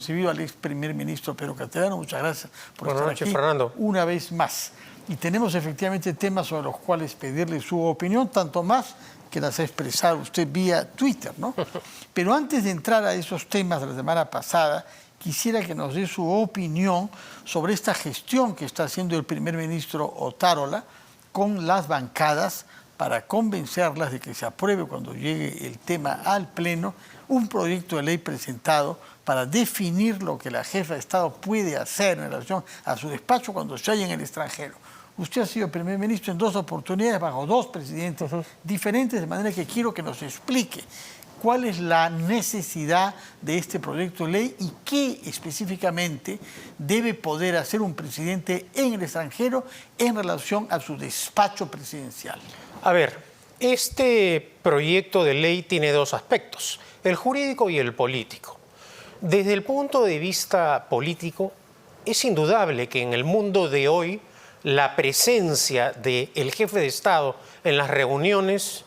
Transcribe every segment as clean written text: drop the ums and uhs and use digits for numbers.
Recibido al ex primer ministro Pedro Castellano. Muchas gracias por Buenas estar noches, aquí Fernando. una vez más. Y tenemos efectivamente temas sobre los cuales pedirle su opinión, tanto más que las ha expresado usted vía Twitter, ¿no? Pero antes de entrar a esos temas de la semana pasada, quisiera que nos dé su opinión sobre esta gestión que está haciendo el primer ministro Otárola con las bancadas para convencerlas de que se apruebe cuando llegue el tema al Pleno un proyecto de ley presentado para definir lo que la jefa de Estado puede hacer en relación a su despacho cuando se halla en el extranjero. Usted ha sido primer ministro en dos oportunidades bajo dos presidentes diferentes, de manera que quiero que nos explique cuál es la necesidad de este proyecto de ley y qué específicamente debe poder hacer un presidente en el extranjero en relación a su despacho presidencial. A ver, este proyecto de ley tiene dos aspectos, el jurídico y el político. Desde el punto de vista político, es indudable que en el mundo de hoy la presencia del jefe de Estado en las reuniones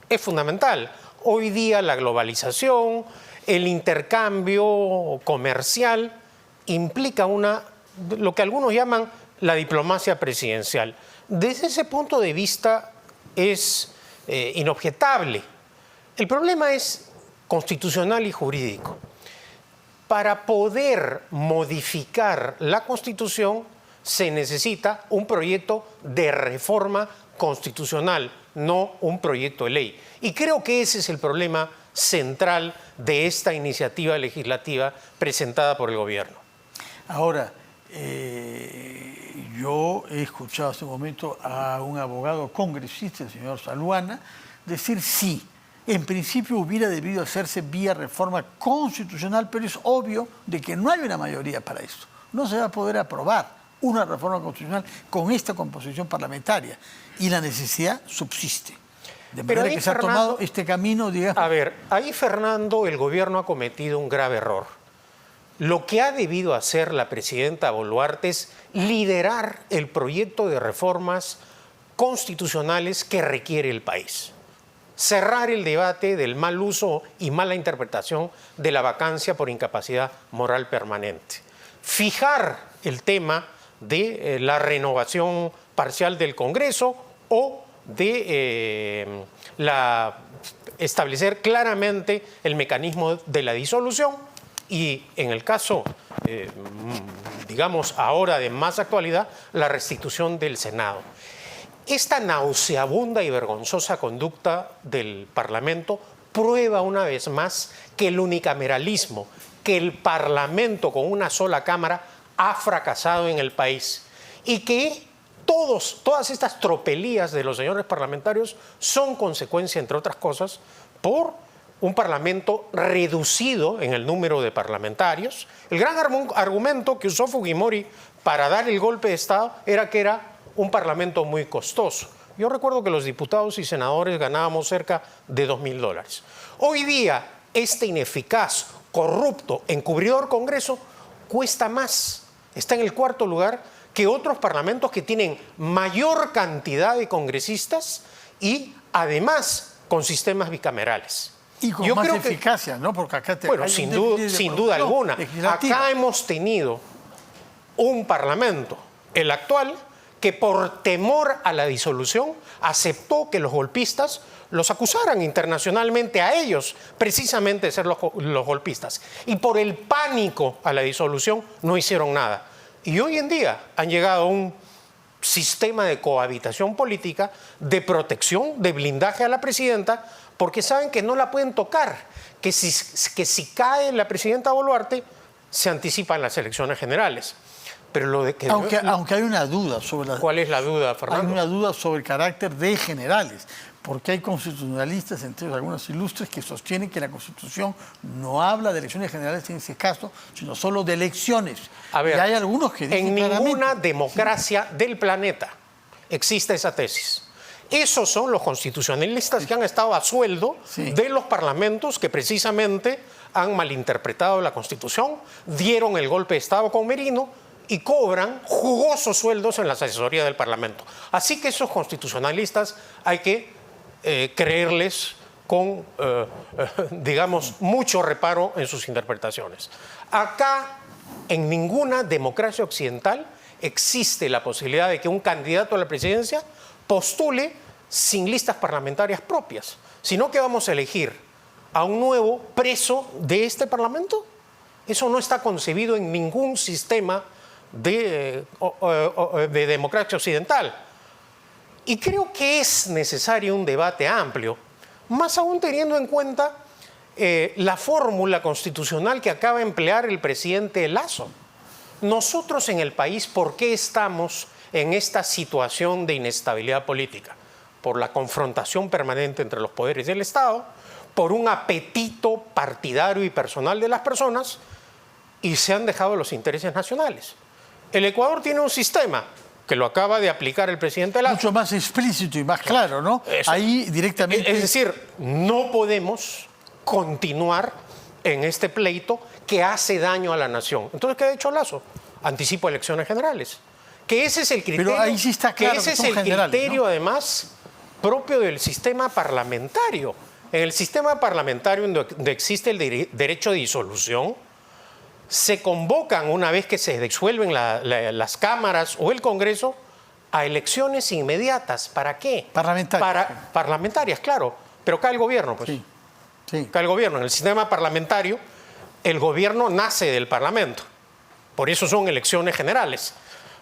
es fundamental. Hoy día la globalización, el intercambio comercial implica lo que algunos llaman la diplomacia presidencial. Desde ese punto de vista es inobjetable. El problema es constitucional y jurídico. Para poder modificar la Constitución se necesita un proyecto de reforma constitucional, no un proyecto de ley. Y creo que ese es el problema central de esta iniciativa legislativa presentada por el gobierno. Ahora, yo he escuchado hace un momento a un abogado congresista, el señor Saluana, decir sí. En principio hubiera debido hacerse vía reforma constitucional, pero es obvio de que no hay una mayoría para esto. No se va a poder aprobar una reforma constitucional con esta composición parlamentaria y la necesidad subsiste. De manera que se ha tomado este camino, digamos... A ver, ahí, Fernando, el gobierno ha cometido un grave error. Lo que ha debido hacer la presidenta Boluarte es liderar el proyecto de reformas constitucionales que requiere el país. Cerrar el debate del mal uso y mala interpretación de la vacancia por incapacidad moral permanente. Fijar el tema de la renovación parcial del Congreso o de establecer claramente el mecanismo de la disolución y, en el caso, digamos, ahora de más actualidad, la restitución del Senado. Esta nauseabunda y vergonzosa conducta del Parlamento prueba una vez más que el unicameralismo, que el Parlamento con una sola Cámara ha fracasado en el país y que todas estas tropelías de los señores parlamentarios son consecuencia, entre otras cosas, por un Parlamento reducido en el número de parlamentarios. El gran argumento que usó Fujimori para dar el golpe de Estado era que era un Parlamento muy costoso. Yo recuerdo que los diputados y senadores ganábamos cerca de $2.000. Hoy día, este ineficaz, corrupto, encubridor Congreso cuesta más. Está en el cuarto lugar que otros parlamentos que tienen mayor cantidad de congresistas y, además, con sistemas bicamerales. Y con más eficacia, ¿no? Porque acá bueno, sin duda alguna. Acá hemos tenido un parlamento, el actual, que por temor a la disolución aceptó que los golpistas los acusaran internacionalmente a ellos, precisamente de ser los golpistas. Y por el pánico a la disolución no hicieron nada. Y hoy en día han llegado a un sistema de cohabitación política, de protección, de blindaje a la presidenta, porque saben que no la pueden tocar, que si cae la presidenta Boluarte, se anticipan las elecciones generales. Pero aunque hay una duda sobre ¿Cuál es la duda, Fernando? Hay una duda sobre el carácter de generales, porque hay constitucionalistas, entre ellos algunos ilustres, que sostienen que la Constitución no habla de elecciones generales en ese caso, sino solo de elecciones. A ver, y hay algunos que dicen en ninguna democracia del planeta existe esa tesis. Esos son los constitucionalistas que han estado a sueldo de los parlamentos que precisamente han malinterpretado la Constitución, dieron el golpe de Estado con Merino y cobran jugosos sueldos en las asesorías del Parlamento. Así que esos constitucionalistas hay que creerles con, digamos, mucho reparo en sus interpretaciones. Acá, en ninguna democracia occidental, existe la posibilidad de que un candidato a la presidencia postule sin listas parlamentarias propias, sino que vamos a elegir a un nuevo preso de este Parlamento. Eso no está concebido en ningún sistema de democracia occidental. Y creo que es necesario un debate amplio, más aún teniendo en cuenta la fórmula constitucional que acaba de emplear el presidente Lasso. Nosotros en el país, ¿por qué estamos en esta situación de inestabilidad política? Por la confrontación permanente entre los poderes del Estado, por un apetito partidario y personal de las personas, y se han dejado los intereses nacionales. El Ecuador tiene un sistema que lo acaba de aplicar el presidente Lasso. Mucho más explícito y más claro, ¿no? Eso. Ahí directamente... Es decir, no podemos continuar en este pleito que hace daño a la nación. Entonces, ¿qué ha hecho Lasso? Anticipo elecciones generales. Que ese es el criterio, pero ahí sí está claro que ese que es son el generales, criterio, ¿no? además, propio del sistema parlamentario. En el sistema parlamentario donde existe el derecho de disolución, se convocan, una vez que se disuelven las cámaras o el Congreso, a elecciones inmediatas. ¿Para qué? Parlamentarias. Parlamentarias, claro. Pero cae el gobierno, pues. Sí, sí. Cae el gobierno. En el sistema parlamentario, el gobierno nace del Parlamento. Por eso son elecciones generales.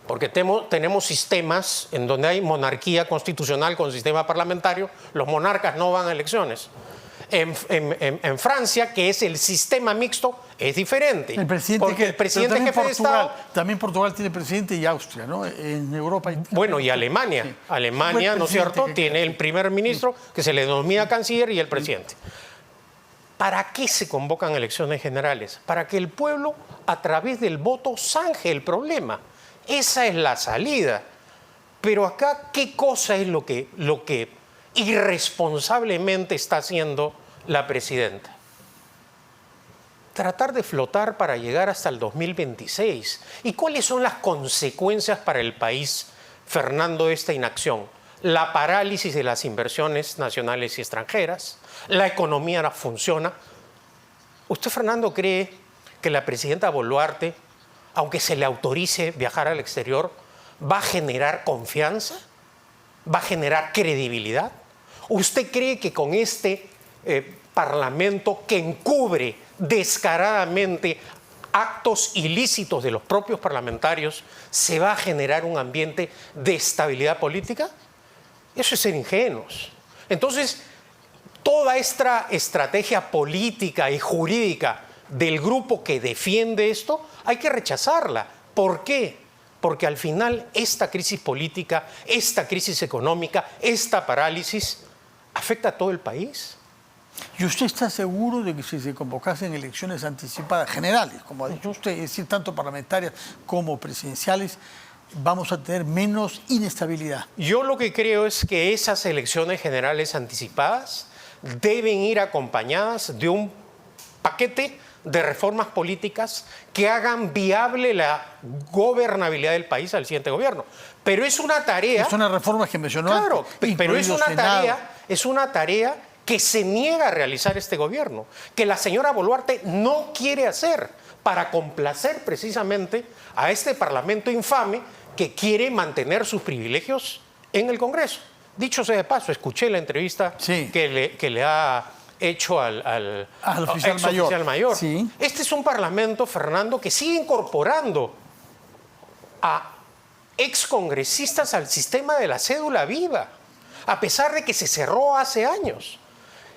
Porque tenemos sistemas en donde hay monarquía constitucional con sistema parlamentario, los monarcas no van a elecciones. En Francia, que es el sistema mixto, es diferente. El presidente porque el presidente jefe de Estado... También Portugal tiene presidente y Austria, ¿no? En Europa... Bueno, y Alemania. Sí. Alemania, ¿no es cierto?, tiene el primer ministro, que se le denomina canciller, y el presidente. ¿Para qué se convocan elecciones generales? Para que el pueblo, a través del voto, zanje el problema. Esa es la salida. Pero acá, ¿qué cosa es lo que irresponsablemente está haciendo la presidenta? Tratar de flotar para llegar hasta el 2026. ¿Y cuáles son las consecuencias para el país, Fernando, de esta inacción? La parálisis de las inversiones nacionales y extranjeras, la economía no funciona. ¿Usted, Fernando, cree que la presidenta Boluarte, aunque se le autorice viajar al exterior, va a generar confianza? ¿Va a generar credibilidad? ¿Usted cree que con este Parlamento que encubre descaradamente actos ilícitos de los propios parlamentarios se va a generar un ambiente de estabilidad política? Eso es ser ingenuos. Entonces, toda esta estrategia política y jurídica del grupo que defiende esto, hay que rechazarla. ¿Por qué? Porque al final esta crisis política, esta crisis económica, esta parálisis afecta a todo el país. ¿Y usted está seguro de que si se convocasen elecciones anticipadas generales, como ha dicho usted, es decir, tanto parlamentarias como presidenciales, vamos a tener menos inestabilidad? Yo lo que creo es que esas elecciones generales anticipadas deben ir acompañadas de un paquete de reformas políticas que hagan viable la gobernabilidad del país al siguiente gobierno. Pero es una tarea... Son las reformas que mencionó Claro, antes, pero es Senado. una tarea que se niega a realizar este gobierno, que la señora Boluarte no quiere hacer para complacer precisamente a este Parlamento infame que quiere mantener sus privilegios en el Congreso. Dicho sea de paso, escuché la entrevista que le ha hecho al oficial mayor. Sí. Este es un Parlamento, Fernando, que sigue incorporando a excongresistas al sistema de la cédula viva, a pesar de que se cerró hace años.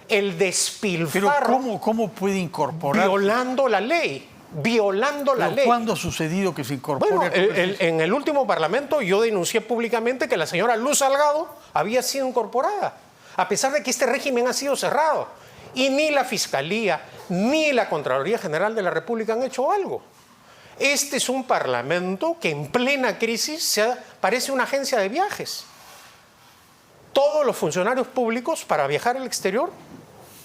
El despilfarro... Pero ¿cómo puede incorporar? Violando la ley. Violando la ley. ¿Cuándo ha sucedido que se incorpore? Bueno, en el último Parlamento yo denuncié públicamente que la señora Luz Salgado había sido incorporada, a pesar de que este régimen ha sido cerrado. Y ni la Fiscalía ni la Contraloría General de la República han hecho algo. Este es un Parlamento que en plena crisis parece una agencia de viajes. Todos los funcionarios públicos para viajar al exterior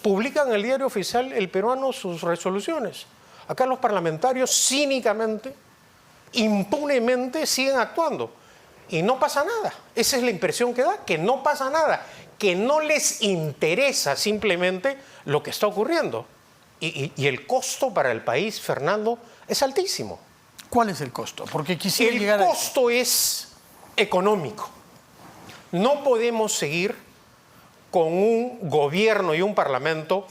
publican en el diario oficial El Peruano sus resoluciones. Acá los parlamentarios cínicamente, impunemente siguen actuando y no pasa nada. Esa es la impresión que da, que no pasa nada. que no les interesa simplemente lo que está ocurriendo. Y el costo para el país, Fernando, es altísimo. ¿Cuál es el costo? Porque quisiera llegar El costo es económico. No podemos seguir con un gobierno y un parlamento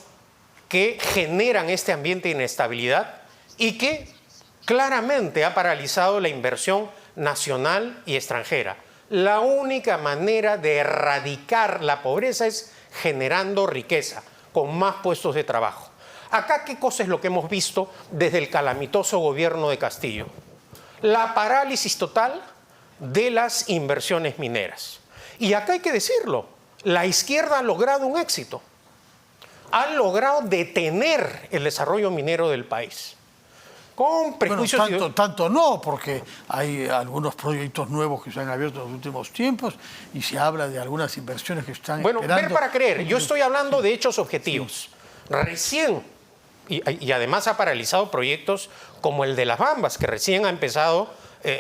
que generan este ambiente de inestabilidad y que claramente ha paralizado la inversión nacional y extranjera. La única manera de erradicar la pobreza es generando riqueza, con más puestos de trabajo. Acá, ¿qué cosa es lo que hemos visto desde el calamitoso gobierno de Castillo? La parálisis total de las inversiones mineras. Y acá hay que decirlo, la izquierda ha logrado un éxito. Ha logrado detener el desarrollo minero del país. Con prejuicios... Bueno, tanto no, porque hay algunos proyectos nuevos que se han abierto en los últimos tiempos y se habla de algunas inversiones que están Bueno, esperando. ver para creer. Yo estoy hablando de hechos objetivos. Sí. Recién, y además ha paralizado proyectos como el de Las Bambas, que recién ha empezado,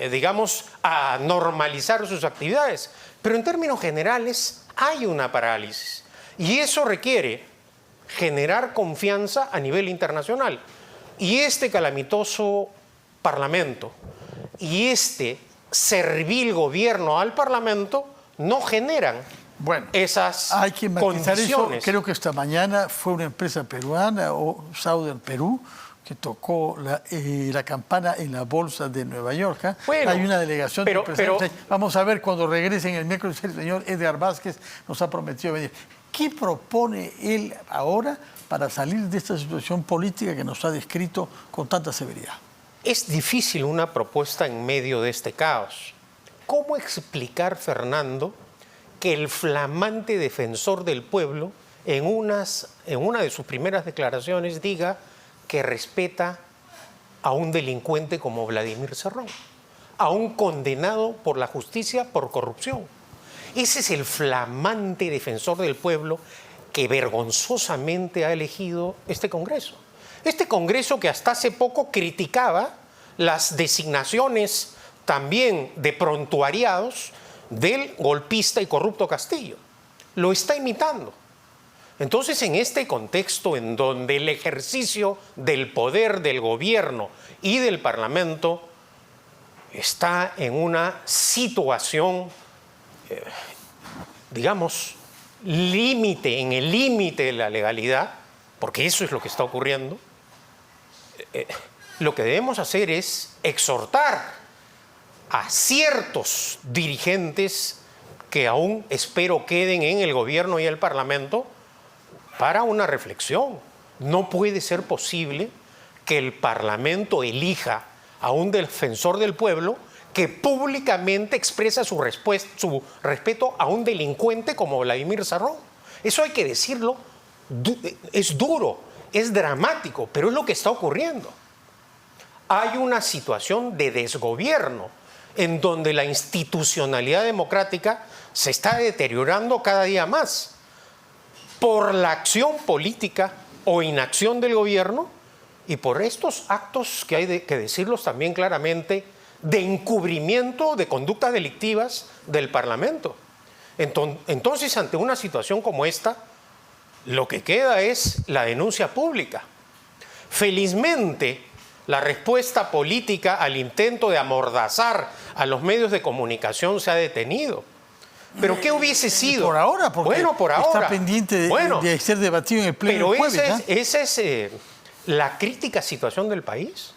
digamos, a normalizar sus actividades. Pero en términos generales hay una parálisis. Y eso requiere generar confianza a nivel internacional. Y este calamitoso Parlamento y este servil gobierno al Parlamento no generan esas hay que matizar condiciones. Eso. Creo que esta mañana fue una empresa peruana, o Southern Perú, que tocó la campana en la bolsa de Nueva York. ¿Eh? Bueno, hay una delegación de empresarios. Vamos a ver cuando regresen el miércoles. El señor Edgar Vázquez nos ha prometido venir. ¿Qué propone él ahora para salir de esta situación política que nos ha descrito con tanta severidad? Es difícil una propuesta en medio de este caos. ¿Cómo explicar, Fernando, que el flamante defensor del pueblo en una de sus primeras declaraciones diga que respeta a un delincuente como Vladimir Cerrón, a un condenado por la justicia por corrupción? Ese es el flamante defensor del pueblo que vergonzosamente ha elegido este Congreso. Este Congreso que hasta hace poco criticaba las designaciones también de prontuariados del golpista y corrupto Castillo. Lo está imitando. Entonces, en este contexto en donde el ejercicio del poder del gobierno y del Parlamento está en una situación, digamos, límite, en el límite de la legalidad, porque eso es lo que está ocurriendo, lo que debemos hacer es exhortar a ciertos dirigentes que aún espero queden en el gobierno y el Parlamento para una reflexión. No puede ser posible que el Parlamento elija a un defensor del pueblo que públicamente expresa su respeto a un delincuente como Vladimir Cerrón. Eso hay que decirlo, es duro, es dramático, pero es lo que está ocurriendo. Hay una situación de desgobierno en donde la institucionalidad democrática se está deteriorando cada día más por la acción política o inacción del gobierno y por estos actos que hay que decirlos también claramente de encubrimiento de conductas delictivas del Parlamento. Entonces, ante una situación como esta, lo que queda es la denuncia pública. Felizmente, la respuesta política al intento de amordazar a los medios de comunicación se ha detenido. ¿Pero qué hubiese sido? Por ahora, porque bueno, por ahora. Está pendiente de ser debatido en el pleno pero jueves. Esa es la crítica situación del país.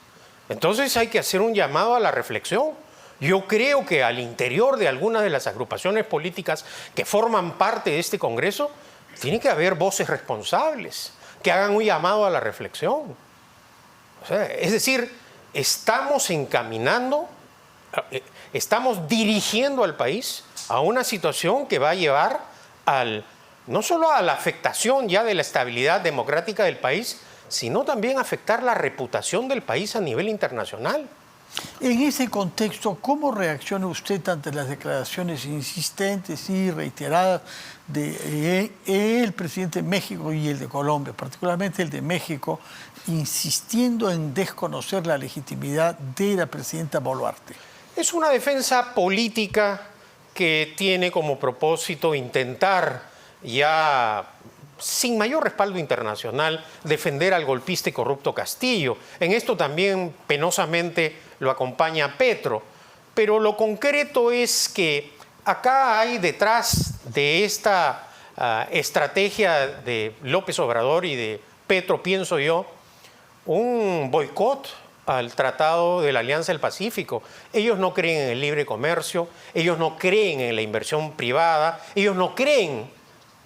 Entonces hay que hacer un llamado a la reflexión. Yo creo que al interior de algunas de las agrupaciones políticas que forman parte de este Congreso, tiene que haber voces responsables que hagan un llamado a la reflexión. O sea, es decir, estamos encaminando, estamos dirigiendo al país a una situación que va a llevar no solo a la afectación ya de la estabilidad democrática del país, sino también afectar la reputación del país a nivel internacional. En ese contexto, ¿cómo reacciona usted ante las declaraciones insistentes y reiteradas del presidente de México y el de Colombia, particularmente el de México, insistiendo en desconocer la legitimidad de la presidenta Boluarte? Es una defensa política que tiene como propósito intentar ya sin mayor respaldo internacional, defender al golpista y corrupto Castillo. En esto también penosamente lo acompaña Petro. Pero lo concreto es que acá hay detrás de esta estrategia de López Obrador y de Petro, pienso yo, un boicot al Tratado de la Alianza del Pacífico. Ellos no creen en el libre comercio, ellos no creen en la inversión privada, ellos no creen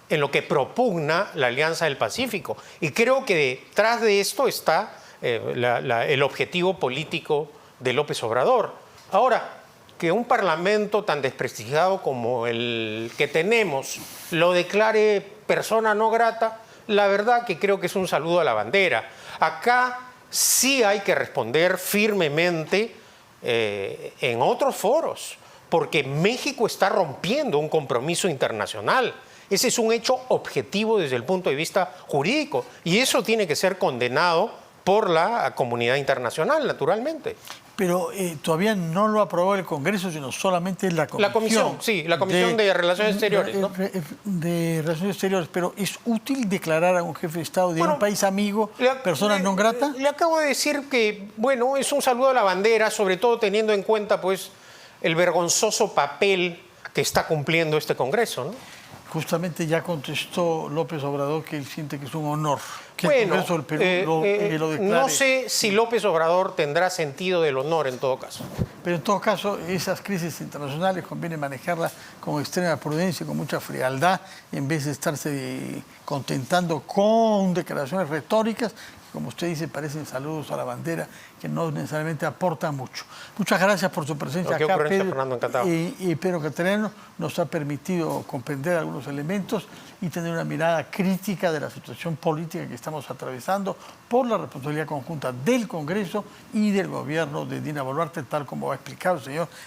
en lo que propugna la Alianza del Pacífico. Y creo que detrás de esto está el objetivo político de López Obrador. Ahora, que un parlamento tan desprestigiado como el que tenemos lo declare persona no grata, la verdad que creo que es un saludo a la bandera. Acá sí hay que responder firmemente en otros foros, porque México está rompiendo un compromiso internacional. Ese es un hecho objetivo desde el punto de vista jurídico y eso tiene que ser condenado por la comunidad internacional, naturalmente. Pero todavía no lo aprobó el Congreso, sino solamente la Comisión. La Comisión, sí, la Comisión de Relaciones Exteriores, ¿no? De Relaciones Exteriores, pero ¿es útil declarar a un jefe de Estado de un país amigo persona no grata? Le acabo de decir que, bueno, es un saludo a la bandera, sobre todo teniendo en cuenta, pues, el vergonzoso papel que está cumpliendo este Congreso, ¿no? Justamente ya contestó López Obrador que él siente que es un honor que bueno, el Congreso del Perú lo declare. No sé si López Obrador tendrá sentido del honor en todo caso. Pero en todo caso, esas crisis internacionales conviene manejarlas con extrema prudencia, con mucha frialdad, en vez de estarse contentando con declaraciones retóricas, que como usted dice, parecen saludos a la bandera, que no necesariamente aportan mucho. Muchas gracias por su presencia acá, Pedro. Fernando, encantado. Y Pedro Catareno nos ha permitido comprender algunos elementos y tener una mirada crítica de la situación política que estamos atravesando por la responsabilidad conjunta del Congreso y del gobierno de Dina Boluarte, tal como ha explicado el señor